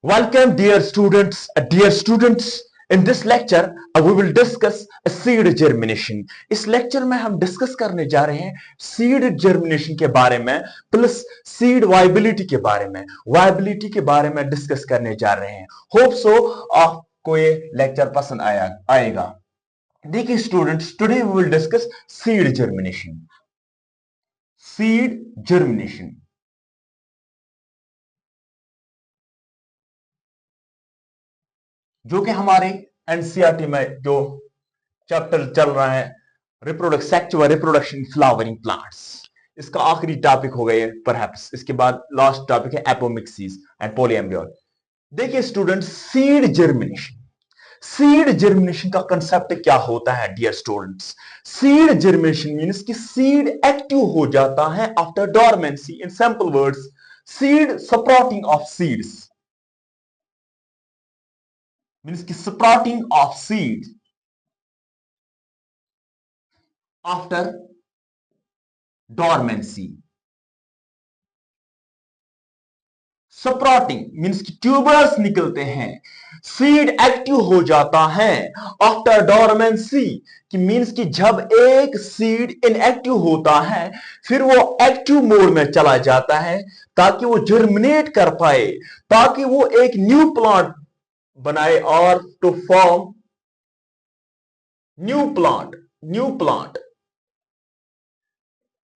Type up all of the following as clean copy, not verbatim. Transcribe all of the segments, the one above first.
Welcome, dear students. In this lecture, we will discuss seed germination. इस lecture में हम discuss करने जा रहे हैं सीड जर्मिनेशन के बारे में प्लस सीड वाइबिलिटी के बारे में डिस्कस करने जा रहे हैं। होप सो आपको ये लेक्चर पसंद आएगा। देखिए students, today we will discuss seed germination. जो कि हमारे एनसीईआरटी में जो चैप्टर चल रहा है सेक्सुअल रिप्रोडक्शन फ्लावरिंग प्लांट्स, इसका आखिरी टॉपिक हो गया परहैप्स। इसके बाद लास्ट टॉपिक है एपोमिक्सिस एंड पॉलीएम्ब्रियोल। देखिए स्टूडेंट, सीड जर्मिनेशन का कंसेप्ट क्या होता है dear students? Seed germination means कि सीड एक्टिव हो जाता है after dormancy. In simple words, seed sprouting of seeds means ki sprouting of seeds after dormancy. Sprouting means कि ट्यूबर्स निकलते हैं, सीड एक्टिव हो जाता है आफ्टर डोरमेंसी कि मींस कि जब एक सीड इनएक्टिव होता है फिर वो एक्टिव मोड में चला जाता है ताकि वो जर्मिनेट कर पाए, ताकि वो एक न्यू प्लांट बनाए और टू फॉर्म न्यू प्लांट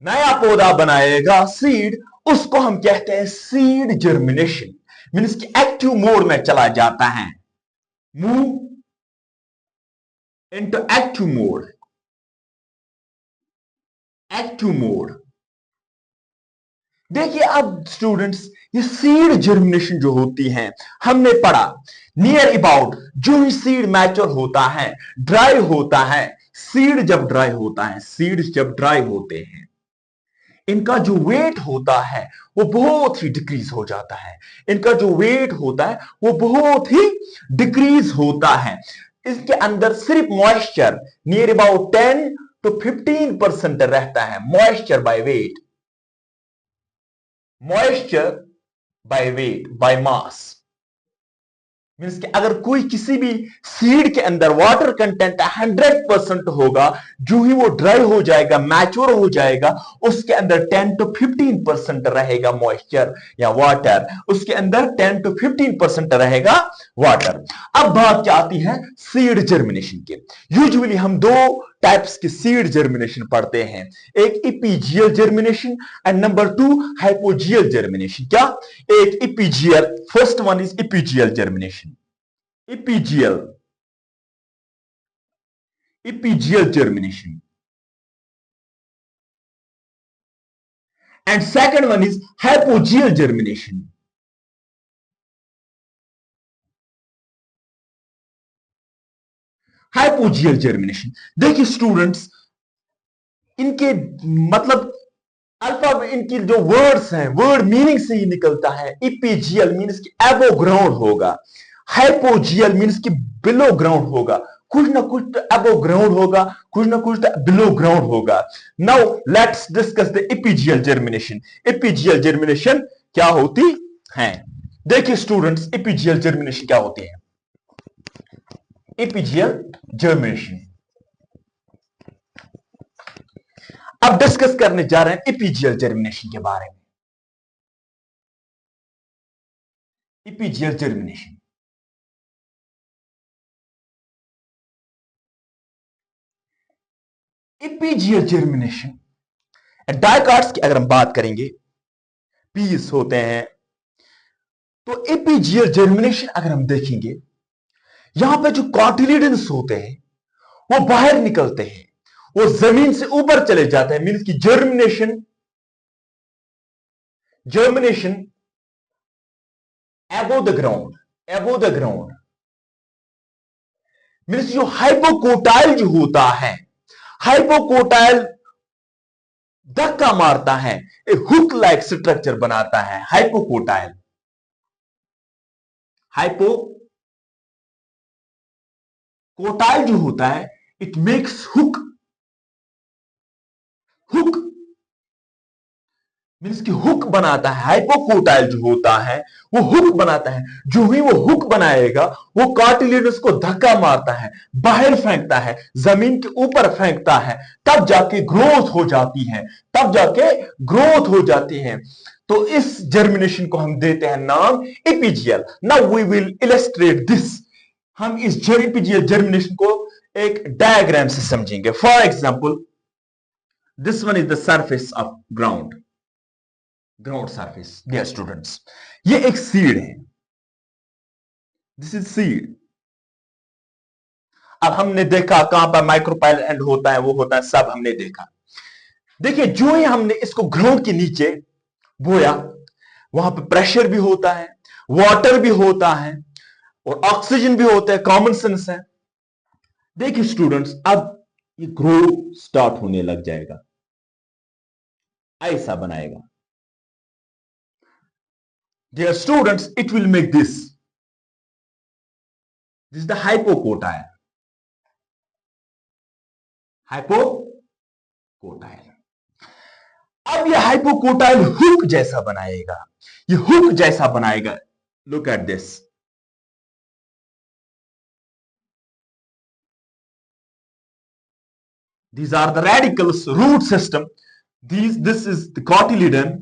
नया पौधा बनाएगा सीड, उसको हम कहते हैं सीड जर्मिनेशन। मींस कि एक्टिव मोड में चला जाता है, मूव इनटू एक्टिव मोड। देखिए अब स्टूडेंट्स, ये सीड जर्मिनेशन जो होती है हमने पढ़ा नियर अबाउट, जो ही सीड मैच्योर होता है, ड्राई होता है, सीड जब ड्राई होते हैं इनका जो वेट होता है वो बहुत ही डिक्रीज हो जाता है। डिक्रीज होता है। इसके अंदर सिर्फ मॉइस्चर नियर अबाउट 10 to 15% रहता है। Moisture by weight by mass means कि अगर कोई किसी भी सीड के अंदर वाटर कंटेंट 100% होगा, जो ही वो ड्राई हो जाएगा, मैच्योर हो जाएगा, उसके अंदर 10 to 15% रहेगा मॉइस्चर या वाटर, उसके अंदर 10 to 15% रहेगा वाटर। अब बात क्या आती है सीड जर्मिनेशन के। यूजुअली हम दो टाइप्स की सीड जर्मिनेशन पढ़ते हैं, एक epigeal germination and number 2 hypogeal germination. क्या? एक इपीजियल, first one is epigeal germination, epigeal germination and second one is hypogeal germination. Hypogeal germination, देखिए स्टूडेंट्स, इनके मतलब अल्फा, इनकी जो वर्ड्स हैं, वर्ड मीनिंग से ही निकलता है। इपीजियल मीन्स कि एबो ग्राउंड होगा, हाइपोजियल मीन्स कि बिलो ग्राउंड होगा। कुछ ना कुछ तो एबो ग्राउंड होगा, कुछ ना कुछ तो बिलो ग्राउंड होगा। Now let's discuss the epigeal germination. Epigeal germination क्या होती है? देखिए स्टूडेंट्स, इपीजियल जर्मिनेशन क्या होती है? इपीजियल जर्मिनेशन अब डिस्कस करने जा रहे हैं इपीजियल जर्मिनेशन के बारे में। इपीजियल जर्मिनेशन, इपीजियल जर्मिनेशन डायकाट्स की अगर हम बात करेंगे, पीस होते हैं, तो इपीजियल जर्मिनेशन अगर हम देखेंगे, यहां पे जो कॉटिलिडन्स होते हैं वो बाहर निकलते हैं, वो जमीन से ऊपर चले जाते हैं। मीन्स की germination above the ground means जो हाइपोकोटाइल जो होता है, हाइपोकोटाइल धक्का मारता है, एक हुक लाइक स्ट्रक्चर बनाता है। हाइपोकोटाइल जो होता है, इट मेक्स हुक मीन्स कि हुक बनाता है। हाइपोकोटाइल जो होता है वो हुक बनाता है। जो ही वो हुक बनाएगा वो कार्टिलेजन को धक्का मारता है, बाहर फेंकता है, जमीन के ऊपर फेंकता है, तब जाके ग्रोथ हो जाती है, तब जाके ग्रोथ हो जाती है। तो इस जर्मिनेशन को हम देते हैं नाम epigeal. Now we will illustrate this. हम इस इपीजियल जर्मिनेशन को एक डायग्राम से समझेंगे। For example, this one is the surface of ground, ground surface. Dear students, ये एक सीड है, दिस इज सीड। अब हमने देखा कहां पर माइक्रोपाइल एंड होता है, वो होता है, सब हमने देखा। देखिए, जो ही हमने इसको ग्राउंड के नीचे बोया, वहां पर प्रेशर भी होता है, वाटर भी होता है और ऑक्सीजन भी होता है। कॉमन सेंस है। देखिए स्टूडेंट्स, अब ये ग्रो स्टार्ट होने लग जाएगा, ऐसा बनाएगा। Dear students, it will make this. This is the hypocotyle. Hypocotyle. अब ये हाइपोकोटाइल हुक जैसा बनाएगा, ये हुक जैसा बनाएगा। Look at this. These are the radicals, root system. This is the cotyledon.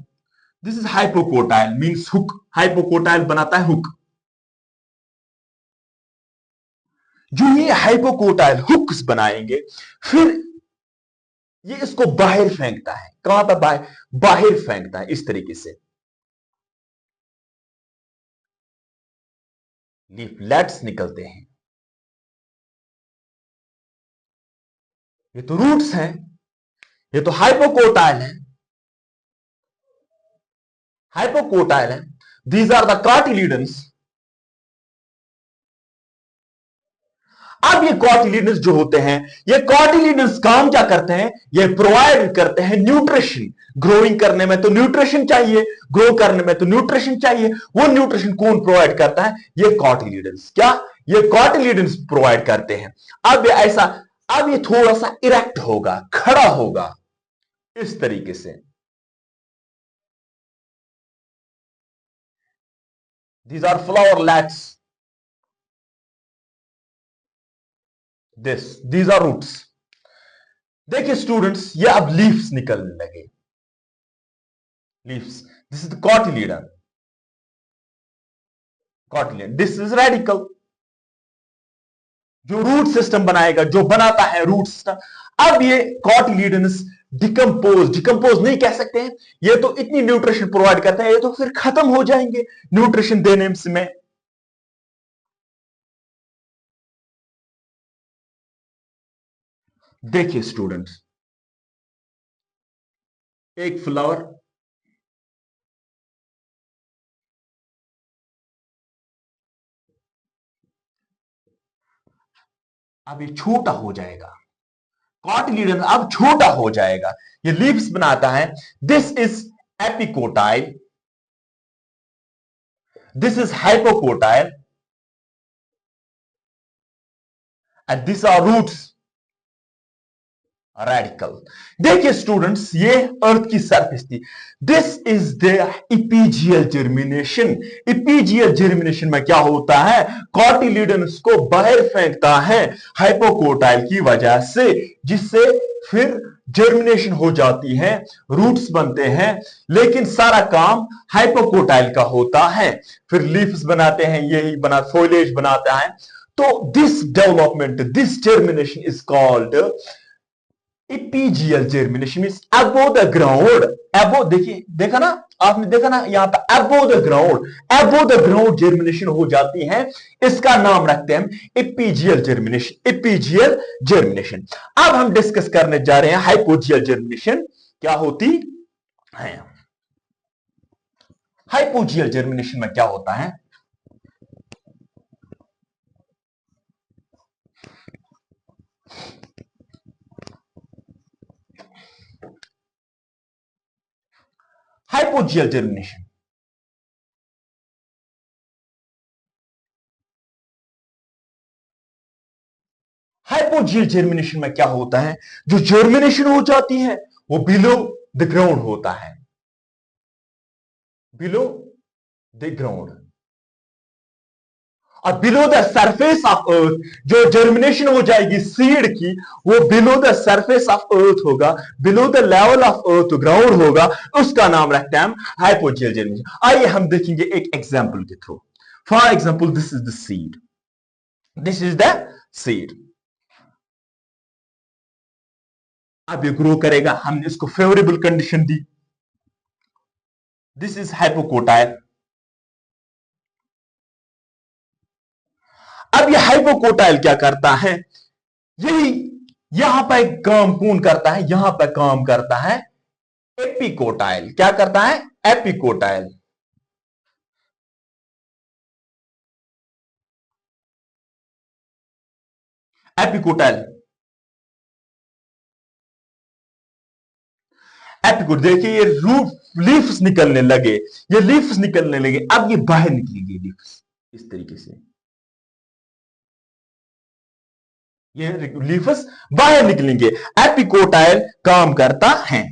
This is hypocotyle, means hook. Hypocotyle बनाता है hook. जो ये हाइपोकोटाइल हुक्स बनाएंगे, फिर ये इसको बाहर फेंकता है। कहां पर? बाहर फेंकता है, इस तरीके से। लीफलेट्स निकलते हैं। ये तो रूट्स हैं, ये तो हाइपोकोटाइल है, हाइपोकोटाइल है। These are the cotyledons. अब ये कॉटिलिडन्स जो होते हैं, ये कॉटिलिडन्स काम क्या करते हैं? ये प्रोवाइड करते हैं न्यूट्रिशन। ग्रोइंग करने में तो न्यूट्रिशन चाहिए, ग्रो करने में तो न्यूट्रिशन चाहिए। वो न्यूट्रिशन कौन प्रोवाइड करता है? ये कॉटिलिडन्स। क्या? ये कॉटिलिडन्स प्रोवाइड करते हैं। अब ये ऐसा, अब ये थोड़ा सा इरेक्ट होगा, खड़ा होगा, इस तरीके से। These are flowerlets. These are roots. देखिए स्टूडेंट्स, ये अब लीव्स निकलने लगे। Leaves, this is the cotyledon. Cotyledon, this is radical, जो रूट सिस्टम बनाएगा, जो बनाता है रूट सिस्टम। अब ये कॉटिलिडन्स डिकम्पोज नहीं कह सकते हैं, ये तो इतनी न्यूट्रिशन प्रोवाइड करते हैं, ये तो फिर खत्म हो जाएंगे न्यूट्रिशन देने में। देखिए स्टूडेंट्स, एक फ्लावर, अब ये छोटा हो जाएगा, कॉटिलिडन अब छोटा हो जाएगा, ये लीव्स बनाता है। This is epicotyl, this is hypocotyl and this are roots, radicle. देखिए स्टूडेंट्स, ये अर्थ की सरफेस थी। This is the epigeal germination. Epigeal germination में क्या होता है? कॉटिलिडन्स को बाहर फेंकता है हाइपोकोटाइल की वजह से, जिससे फिर जर्मिनेशन हो जाती है, रूट्स बनते हैं। लेकिन सारा काम हाइपोकोटाइल का होता है। फिर लीव्स बनाते हैं, यही बना फोइलेज बनाता है। तो this development, this germination is called epigeal germination. Means above the ground. Above, देखिए, देखा ना आपने, देखा ना यहां पर above the ground, above the ground germination हो जाती है। इसका नाम रखते हैं इपीजियल जर्मिनेशन, इपीजियल जर्मिनेशन। अब हम डिस्कस करने जा रहे हैं हाइपोजियल जर्मिनेशन क्या होती है। हाइपोजियल जर्मिनेशन में क्या होता है? हाइपोजियल जर्मिनेशन, हाइपोजियल जर्मिनेशन में क्या होता है? जो जर्मिनेशन हो जाती है वो बिलो द ग्राउंड होता है। Below the ground. और below the surface of earth जो जर्मिनेशन हो जाएगी सीड की, वो below the surface of earth होगा, below the level of earth ground होगा, उसका नाम रखते हैं हम हाइपोजियल जर्मिनेशन। आइए हम देखेंगे एक एग्जांपल के through. For example this is the seed, this is the seed. अब ये ग्रो करेगा, हमने इसको favourable condition the. This is hypocotyl. अब ये हाइपोकोटाइल क्या करता है, यही यहां पर काम कौन करता है, यहां पर काम करता है एपिकोटाइल। क्या करता है, एपिकोटाइल। एपिकोटाइल एपिकोट देखिए, ये रूट लीफ्स निकलने लगे, ये लीफ्स निकलने लगे, अब ये बाहर निकलेंगे लीफ्स इस तरीके से, ये लीफस बाहर निकलेंगे। एपिकोटाइल काम करता है,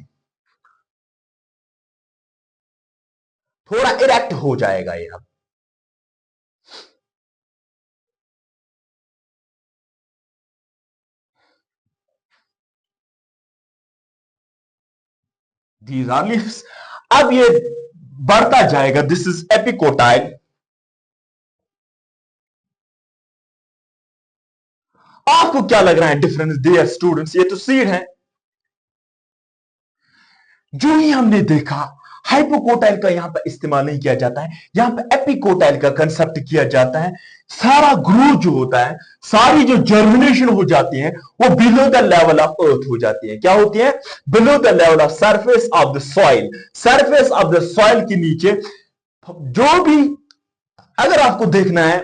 थोड़ा इरेक्ट हो जाएगा ये। अब दीज आर लीव्स। अब ये बढ़ता जाएगा, दिस इज एपिकोटाइल। आपको क्या लग रहा है डिफरेंस डियर स्टूडेंट्स, ये तो सीड है। जो ही हमने देखा हाइपोकोटाइल का यहां पर इस्तेमाल नहीं किया जाता है, यहां पर एपिकोटाइल का कंसेप्ट किया जाता है। सारा ग्रो जो होता है, सारी जो जर्मिनेशन हो जाती है, वो बिलो द लेवल ऑफ अर्थ हो जाती है। क्या होती है, below the level of surface of the soil. Surface of the soil के नीचे जो भी, अगर आपको देखना है,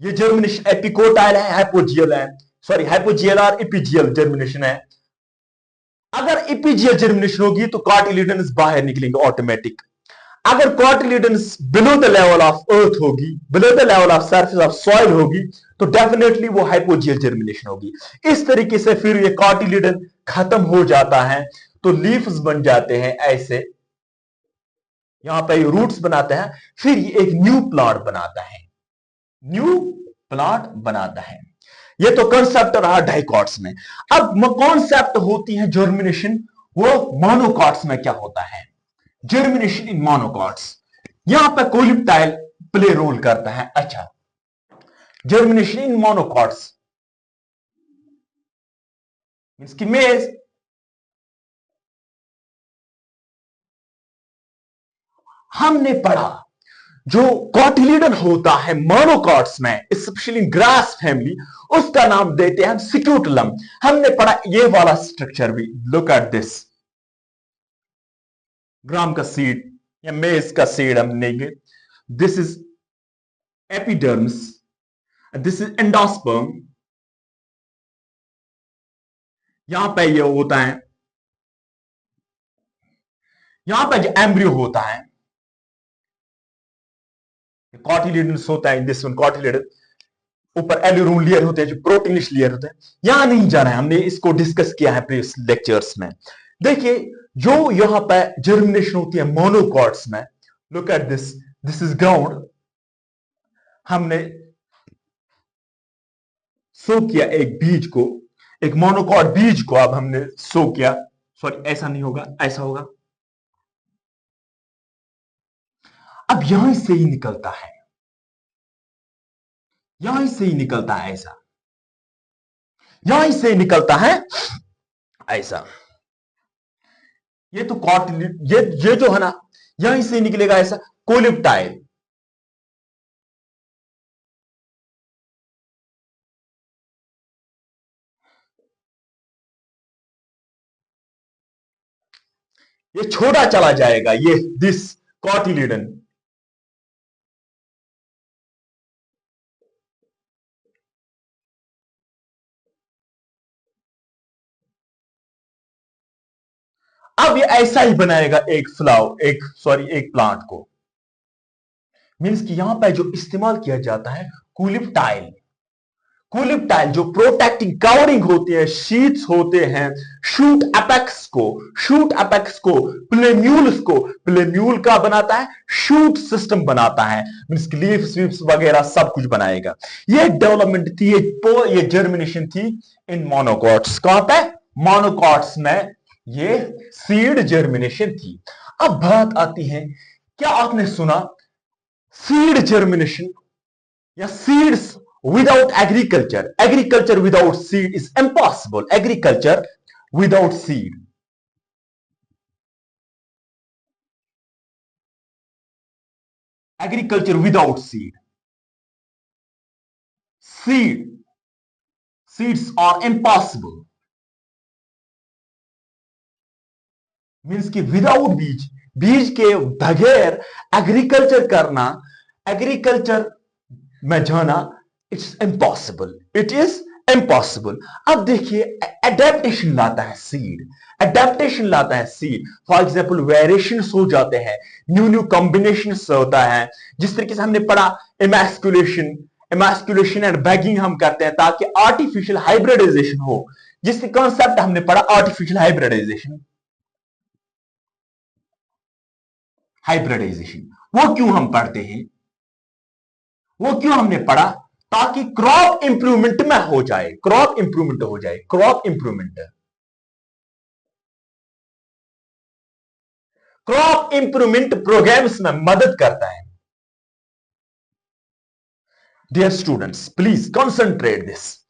ये जर्मिनेशन एपिकोटाइल है, हाइपोजियल है, सॉरी हाइपोजियल और एपिजियल जर्मिनेशन है। अगर एपिजियल जर्मिनेशन होगी तो कॉटिलिडन्स बाहर निकलेंगे ऑटोमेटिक। अगर cotyledons below the level of earth होगी, below the level of surface of soil होगी, तो डेफिनेटली वो हाइपोजियल जर्मिनेशन होगी। इस तरीके से फिर ये कॉटिलिडन खत्म हो जाता है, तो लीव्स बन जाते हैं ऐसे, यहां पर रूट्स बनाते हैं, फिर ये एक न्यू प्लांट बनाता है, न्यू प्लांट बनाता है। ये तो कंसेप्ट रहा डाइकॉट्स में। अब कॉन्सेप्ट होती है जर्मिनेशन, वो मोनोकॉट्स में क्या होता है, जर्मिनेशन इन मोनोकॉट्स। यहां पर कोलिप्टाइल प्ले रोल करता है। अच्छा, जर्मिनेशन इन मोनोकॉट्स मींस कि मेज, हमने पढ़ा जो कॉटिलिडन होता है मोनोकॉट्स में, स्पेशली ग्रास फैमिली, उसका नाम देते हैं हम सिक्यूटलम। हमने पढ़ा ये वाला स्ट्रक्चर भी, लुक एट दिस, ग्राम का सीड या मेज का सीड हम लेंगे, this is epidermis, this is endosperm. यहां पर ये होता है, यहां पर जो एम्ब्रियो होता है, कॉटिलिडन्स होता है, दिस वन कॉटिलिडन, ऊपर एल्यूरोन लेयर होते हैं, जो प्रोटीनिश लेयर होते हैं। यहां नहीं जाना है, हमने इसको डिस्कस किया है प्रीवियस लेक्चर्स में। देखिए जो यहां पर जर्मिनेशन होती है मोनोकॉट्स में, look at this, this is ground. हमने सो किया एक बीज को, एक मोनोकॉट बीज को, अब हमने सो किया, सॉरी ऐसा नहीं होगा, ऐसा होगा। अब यहां से ही निकलता है, यहां से ही निकलता है ऐसा, यहां से ही निकलता है ऐसा। ये तो कॉटिलिड, ये जो है ना, यहीं से निकलेगा ऐसा कोलिप्टाइल। ये छोटा चला जाएगा, ये दिस कॉटिलिडन। अब ये ऐसा ही बनाएगा एक फ्लावर, एक सॉरी एक प्लांट को। मींस कि यहां पर जो इस्तेमाल किया जाता है कुलिप्टाइल, कूलिप्टाइल जो प्रोटेक्टिंग कवरिंग होती है, शीट्स होते हैं, शूट अपेक्स को प्लेम्यूल का बनाता है, शूट सिस्टम बनाता है, मींस लीफ स्वीप्स वगैरह सब कुछ बनाएगा। ये डेवलपमेंट थी, ये जर्मिनेशन थी इन मोनोकॉट्स। कहां पे? मोनोकॉट्स में ये सीड जर्मिनेशन थी। अब बात आती है, क्या आपने सुना सीड जर्मिनेशन या seeds without agriculture without seed is impossible, agriculture without seed, agriculture without seeds are impossible, means कि विदाउट बीज के बगैर एग्रीकल्चर करना, एग्रीकल्चर में जाना, it's impossible, it is impossible. अब देखिए एडेप्टेशन लाता है सीड, एडेप्टेशन लाता है सीड। फॉर एग्जाम्पल वेरिएशन हो जाते हैं, न्यू कॉम्बिनेशन होता है, जिस तरीके से हमने पढ़ा इमैस्कुलेशन एंड बैगिंग हम करते हैं ताकि आर्टिफिशियल हाइब्रिडाइजेशन हो, जिस कॉन्सेप्ट हमने पढ़ा आर्टिफिशियल हाइब्रिडाइजेशन। वो क्यों हम पढ़ते हैं, वो क्यों हमने पढ़ा? ताकि क्रॉप इंप्रूवमेंट में हो जाए, क्रॉप इंप्रूवमेंट प्रोग्राम्स में मदद करता है। Dear students please concentrate this.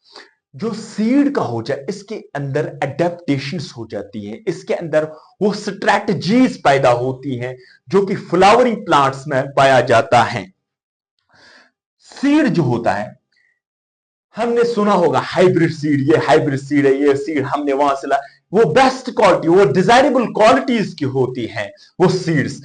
जो सीड का हो जाए इसके अंदर एडेप्टेशंस हो जाती हैं, इसके अंदर वो स्ट्रैटेजीज पैदा होती हैं जो कि फ्लावरिंग प्लांट्स में पाया जाता है। सीड जो होता है, हमने सुना होगा हाइब्रिड सीड, ये हाइब्रिड सीड है, ये सीड हमने वहां से ला, वो बेस्ट क्वालिटी, वो डिजायरेबल क्वालिटीज की होती हैं वो सीड्स,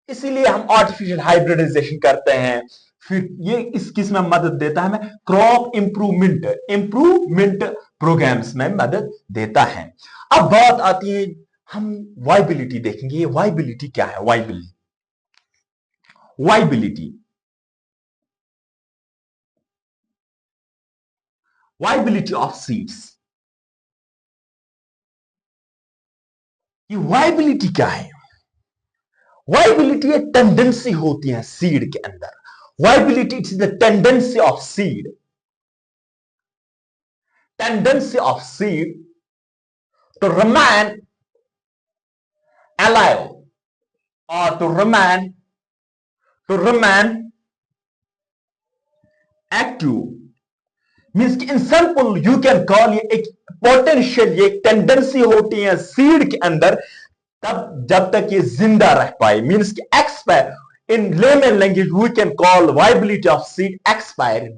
इसीलिए हम आर्टिफिशियल हाइब्रिडाइजेशन करते हैं। फिर ये इस किस में मदद देता है? हमें क्रॉप इंप्रूवमेंट प्रोग्राम्स में मदद देता है। अब बात आती है, हम वाइबिलिटी देखेंगे। ये वाइबिलिटी क्या है? Viability of seeds. ये वाइबिलिटी क्या है? वाइबिलिटी एक टेंडेंसी होती है सीड के अंदर। Viability is the tendency of seed to remain alive or to remain active, means कि in simple you can call ये एक पोटेंशियल, ये एक टेंडेंसी होती है सीड के अंदर तब जब तक ये जिंदा रह पाए, मीन्स कि expire, in layman language we can call viability of seed expire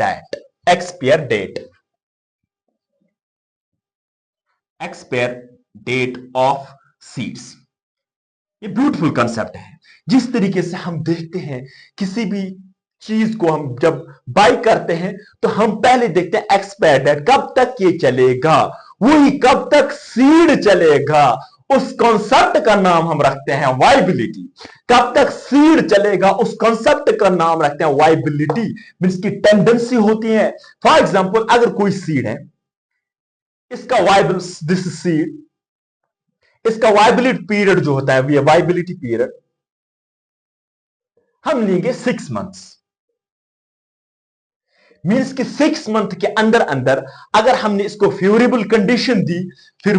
date of seeds. ये ब्यूटीफुल कंसेप्ट है। जिस तरीके से हम देखते हैं किसी भी चीज को हम जब बाय करते हैं तो हम पहले देखते हैं एक्सपायर डेट, कब तक ये चलेगा, वही कब तक सीड चलेगा, उस कॉन्सेप्ट का नाम हम रखते हैं वाइबिलिटी। कब तक सीड चलेगा उस कॉन्सेप्ट का नाम रखते हैं वाइबिलिटी, मींस की टेंडेंसी होती है। फॉर एग्जांपल अगर कोई सीड है, इसका इसका वाइबिलिटी पीरियड जो होता है, ये वाइबिलिटी पीरियड हम लेंगे 6 मंथ्स, मींस कि 6 मंथ के अंदर अंदर अगर हमने इसको फेवरेबल कंडीशन दी, फिर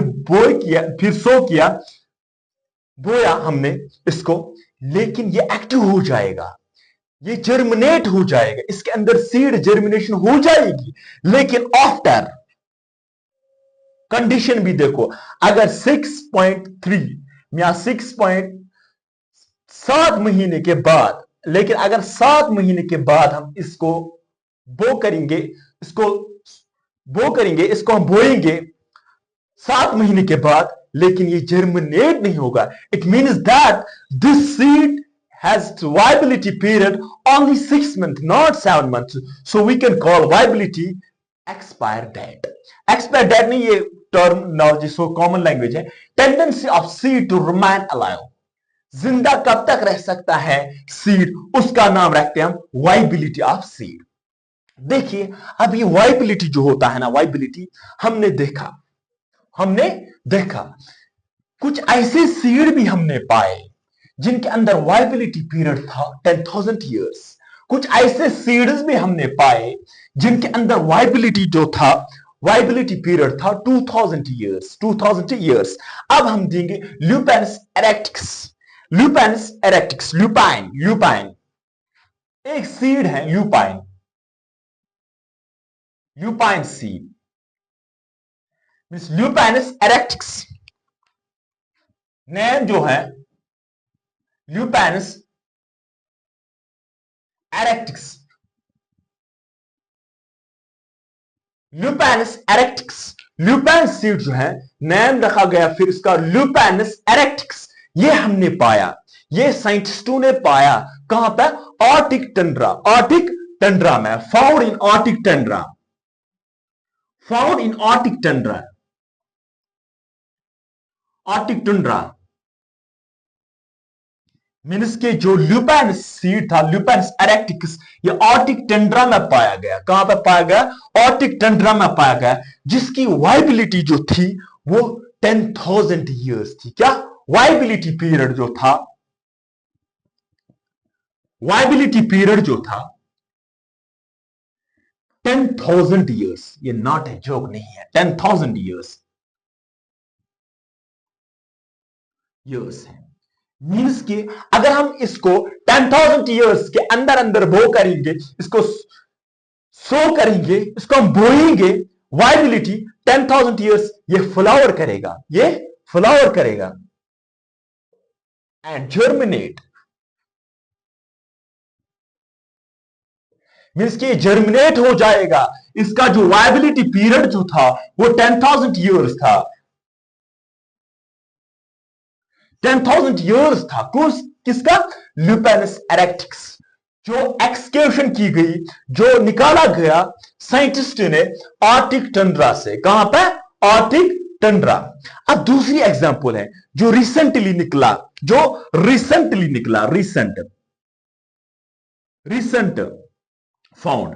बोया हमने इसको, लेकिन ये एक्टिव हो जाएगा, ये जर्मिनेट हो जाएगा, इसके अंदर सीड जर्मिनेशन हो जाएगी। लेकिन आफ्टर कंडीशन भी देखो, अगर 6.3 या 6.7 महीने के बाद, लेकिन अगर 7 महीने के बाद हम इसको बो करेंगे, इसको हम बोएंगे 7 महीने के बाद, लेकिन ये जर्मिनेट नहीं होगा, it means that this seed has viability period only 6 months, not 7 months. So we can call viability expire date. Expire date नहीं, ये terminology so common language है। Tendency of seed to remain alive, जिंदा कब तक रह सकता है seed, उसका नाम रखते हैं हम वाइबिलिटी ऑफ सीड। देखिए, अब ये वाइबिलिटी जो होता है ना, वाइबिलिटी हमने देखा कुछ ऐसे सीड भी हमने पाए जिनके अंदर वाइबिलिटी पीरियड था 10,000 ईयर्स। कुछ ऐसे सीड्स भी हमने पाए जिनके अंदर वाइबिलिटी पीरियड था 2000 ईयर्स, 2000 ईयर्स। अब हम देंगे ल्यूपेंस एरेक्टिक्स, ल्यूपाइन एक सीड है, ल्यूपाइन सीड मींस ल्यूपैनस एरेक्टिक्स। नेम जो है ल्यूपैनस एरेक्टिक्स, ल्यूपैन सीड जो है नेम रखा गया फिर इसका ल्यूपैनस एरेक्टिक्स। ये हमने पाया, ये साइंटिस्टों ने पाया कहां पर? आर्टिक टंड्रा में, found in Arctic Tundra means के जो ल्यूपैन सीड था, ल्यूपैनस एरेक्टिकस, ये आर्टिक टंड्रा में पाया गया। कहां पर पाया गया? आर्टिक टंड्रा में पाया गया, जिसकी वाइबिलिटी जो थी वो 10,000 ईयर्स थी। क्या वाइबिलिटी पीरियड जो था, 10,000 ईयर्स। ये नॉट ए जोक नहीं है, 10,000 ईयर्स है। मीन्स कि अगर हम इसको 10,000 ईयर्स के अंदर अंदर बो करेंगे, इसको सो करेंगे, इसको हम बोएंगे, वाइबिलिटी 10,000 ईयर्स ये फ्लावर करेगा एंड जर्मिनेट। मीन्स कि जर्मिनेट हो जाएगा। इसका जो वाइबिलिटी पीरियड जो था वो 10,000 ईयर्स था, 10,000 ईयर्स था। किसका? ल्यूपैनस एरेक्टिक्स। जो एक्सकेवेशन की गई, जो निकाला गया साइंटिस्ट ने आर्टिक टंड्रा से। कहां पे? Arctic Tundra. अब दूसरी एग्जांपल है जो रिसेंटली निकला, रिसेंट फाउंड।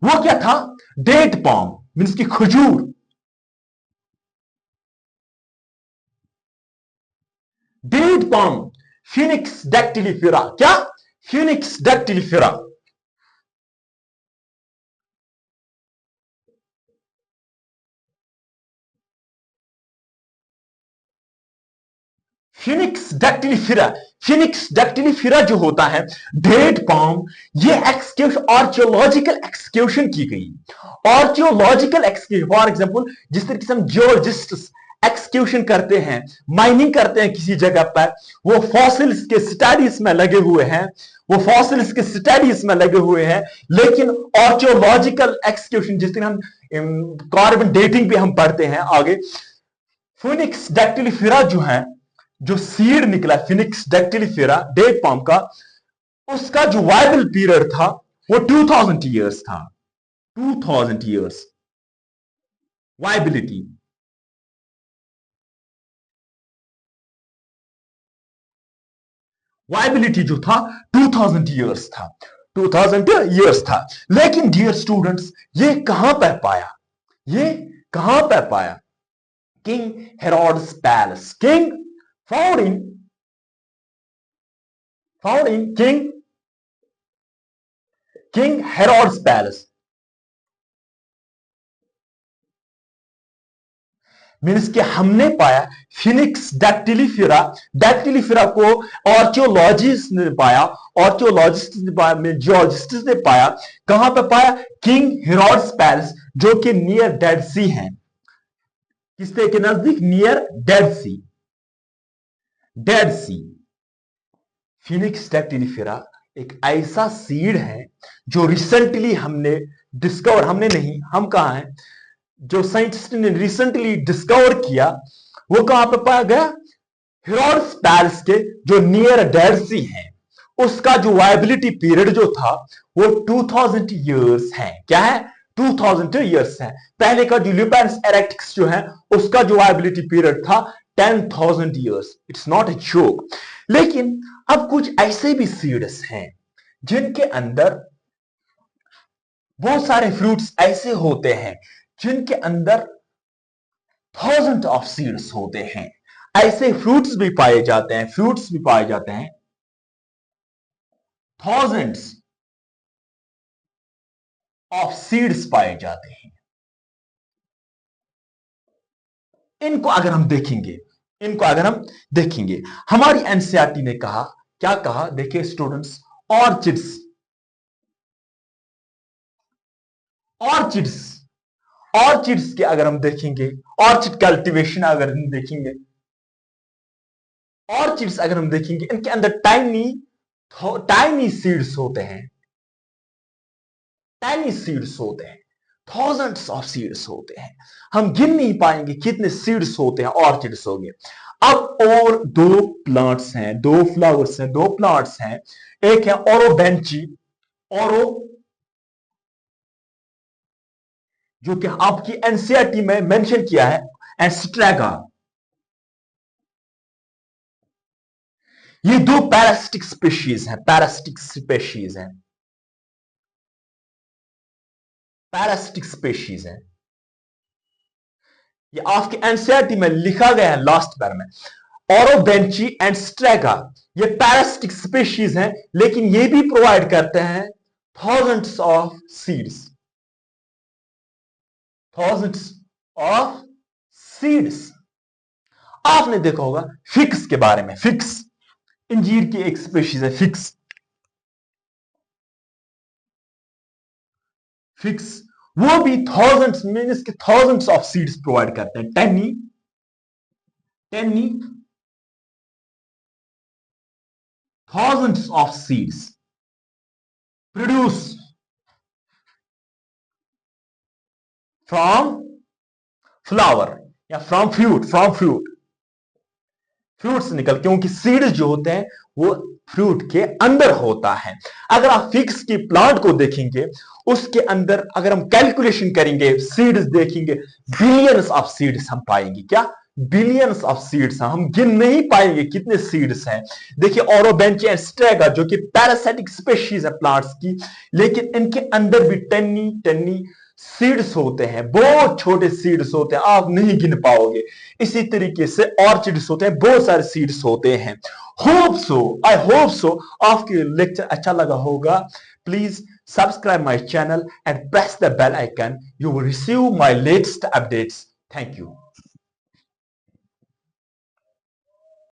वो क्या था? डेट पाम मीन्स की खजूर। Date palm, Phoenix dactylifera. क्या? Phoenix dactylifera. फिनिक्स डैक्टिलिफेरा जो होता है, डेट पाम, ये एक्सकेवेशन, आर्कियोलॉजिकल एक्सकेवेशन की गई। आर्कियोलॉजिकल एक्सकेवेशन, फॉर एग्जांपल जिस तरीके से हम जियोलॉजिस्ट्स एक्सक्यूशन करते हैं, माइनिंग करते हैं किसी जगह पर, वो फॉसिल्स के स्टडीज में लगे हुए हैं, लेकिन आर्कियोलॉजिकल एक्सक्यूशन, जिस दिन हम कार्बन डेटिंग पे हम पढ़ते हैं आगे, फिनिक्स डैक्टिलिफेरा जो है, जो सीड निकला फिनिक्स डैक्टिलिफेरा डेट पाम का, उसका जो वाइबल पीरियड था वो 2000 ईयर्स था। 2000 ईयर्स वाइबिलिटी जो था 2000 ईयर्स था, 2000 ईयर्स था। लेकिन डियर स्टूडेंट्स, ये कहां पर पाया? King Herod's palace. Found in king Herod's palace. Means कि हमने पाया फिनिक्स डैक्टिलिफेरा को आर्कियोलॉजिस्ट ने पाया, जियोलॉजिस्ट ने पाया। कहां पे पाया? किंग हेरोड्स पैलेस, जो कि नियर डेड सी है। किसके के नजदीक? नियर डेड सी। फिनिक्स डैक्टिलिफेरा एक ऐसा सीड है जो रिसेंटली हम कहां हैं, जो साइंटिस्ट ने रिसेंटली डिस्कवर किया, वो कहां पे पाया गया? हेरोड्स पैलेस के जो नियर डेड सी है। उसका जो वाइबिलिटी पीरियड जो था वो 2000 ईयर्स है। क्या है? 2000 ईयर्स है। पहले का जो ल्यूपैनस एरेक्टिक्स जो है, उसका जो वाइबिलिटी पीरियड था 10,000 years. It's not a joke. लेकिन अब कुछ ऐसे भी सीड्स हैं जिनके अंदर बहुत सारे फ्रूट्स ऐसे होते हैं जिनके अंदर थाउजेंड ऑफ सीड्स होते हैं। ऐसे फ्रूट्स भी पाए जाते हैं, फ्रूट्स भी पाए जाते हैं थाउजेंड्स ऑफ सीड्स पाए जाते हैं। इनको अगर हम देखेंगे, इनको अगर हम देखेंगे, हमारी एनसीईआरटी ने कहा, क्या कहा, देखिए स्टूडेंट्स, ऑर्चिड्स, ऑर्चिड्स, ऑर्चिड्स के अगर हम देखेंगे, ऑर्चिड कल्टीवेशन अगर हम देखेंगे, ऑर्चिड्स अगर हम देखेंगे, इनके अंदर टाइनी टाइनी सीड्स होते हैं, टाइनी सीड्स होते हैं, थाउजेंड्स ऑफ सीड्स होते हैं। हम गिन नहीं पाएंगे कितने सीड्स होते हैं, ऑर्चिड्स हो गए। अब और दो प्लांट्स हैं, दो फ्लावर्स हैं, दो प्लांट्स हैं। एक है ओरोबेंची, ओरो, जो कि आपकी एनसीईआरटी में मेंशन किया है, एंड स्ट्रेगा। ये दो पैरासिटिक स्पीशीज हैं, पैरासिटिक स्पीशीज हैं, पैरासिटिक स्पीशीज हैं। ये आपके एनसीईआरटी में लिखा गया है लास्ट पैर में, ओरोबेंची एंड स्ट्रेगा। ये पैरासिटिक स्पीशीज हैं, लेकिन ये भी प्रोवाइड करते हैं thousands of seeds, thousands of seeds. आपने देखा होगा फिक्स के बारे में, फिक्स इंजीर की एक स्पीशीज है, फिक्स, फिक्स वो भी थाउजेंड्स मीन्स के थाउजेंड्स ऑफ सीड्स प्रोवाइड करते हैं। Teeny, teeny thousands of seeds produce from flower या from fruit, from fruit, fruit से निकल, क्योंकि सीड्स जो होते हैं वो फ्रूट के अंदर होता है। अगर आप फिक्स की प्लांट को देखेंगे, उसके अंदर अगर हम कैलकुलेशन करेंगे, सीड्स देखेंगे, बिलियंस ऑफ सीड्स हम पाएंगे। क्या? बिलियंस ऑफ सीड्स, हम गिन नहीं पाएंगे कितने सीड्स हैं। देखिए ओरोबेंची एंड स्ट्रेगा जो कि पैरासाइटिक स्पीशीज है प्लांट्स की, लेकिन इनके अंदर भी टेनी टेनी सीड्स होते हैं, बहुत छोटे सीड्स होते हैं, आप नहीं गिन पाओगे। इसी तरीके से ऑर्चिड्स होते हैं, बहुत सारे सीड्स होते हैं। Hope so, I hope so आपके लेक्चर अच्छा लगा होगा। Please subscribe my channel and press the bell icon, you will receive my latest updates. Thank you.